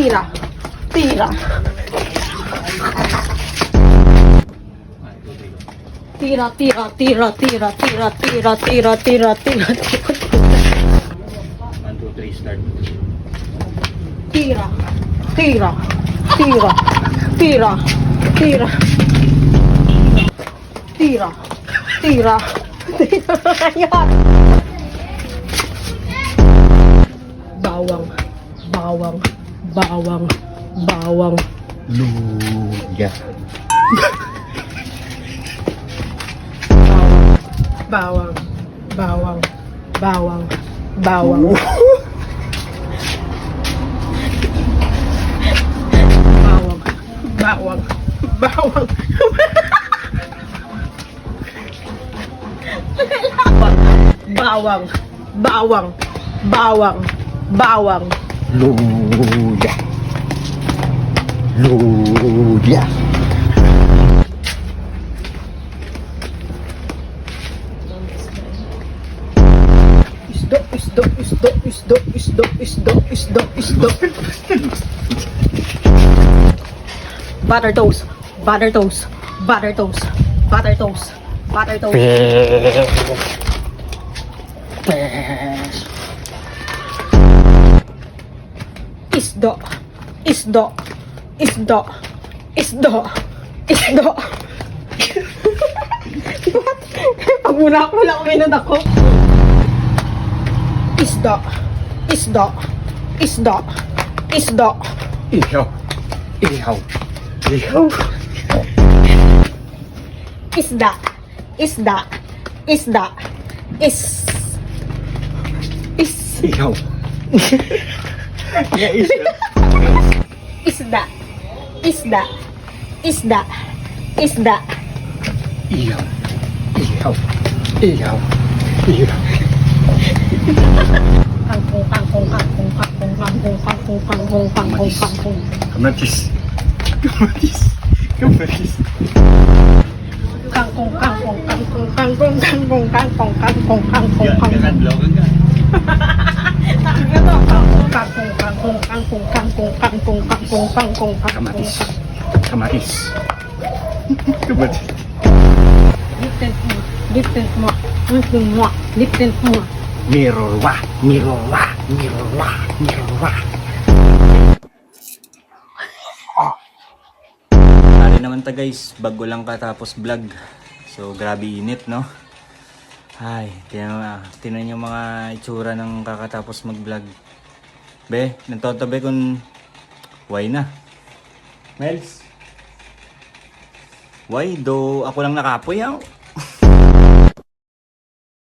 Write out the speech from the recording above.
Tira. Tira. Tira, tira, tira, tira, tira, tira, tira, tira, tira, tira. 1, 2, 3, start. Tira. Tira. Tira. Tira. Tira. Tira. Tira. Tira. Yan. Bawang. Bawang. Bawang. Bawang. Luya. Bawang. Bawang. Bawang. Bawang. Bawang. Bawang. Bawang. Bawang. Bawang. Bawang. Luya. Luya. Isdo, isdo, isdo, isdo, isdo, isdo, isdo, isdo. Butter toast, butter toast, butter toast, butter toast, butter toast. Isdo, isdo, isdo, isdo, isdo. What? Pag wala minun ako. Isdo, isdo, isdo, isdo. Ihaw. Ihaw. Ihaw. Isda, isda, isda, is. Ihaw. Ya, isa. Isda, isda, isda, isda. Ihaw. Ihaw. Ihaw. Ihaw. Kangkong, kangkong, kangkong, kangkong, kangkong, kangkong, kangkong, kangkong, kangkong. Kamatis. Kamatis. Kamatis. Kangkong, kangkong, kangkong, kangkong, kangkong, kangkong, kangkong, kangkong, Ya, kangkong. nakadlogan ka. Kangkong, kangkong, kangkong, kangkong, kangkong, kangkong, kangkong, kangkong, Kamatis. kangkong. Kamatis. Kamatis. Lipton mo, lipton mo, lipton mo, lipton mo. Mirorwa. Mirorwa. Mirorwa. Mirorwa. Ari naman ta guys, bago lang katapos vlog. So grabe init no. Ay, tinan yung mga itsura ng kakatapos mag-vlog. Be, nantoto be kung why na? Mels? Why do ako lang nakapoy ah?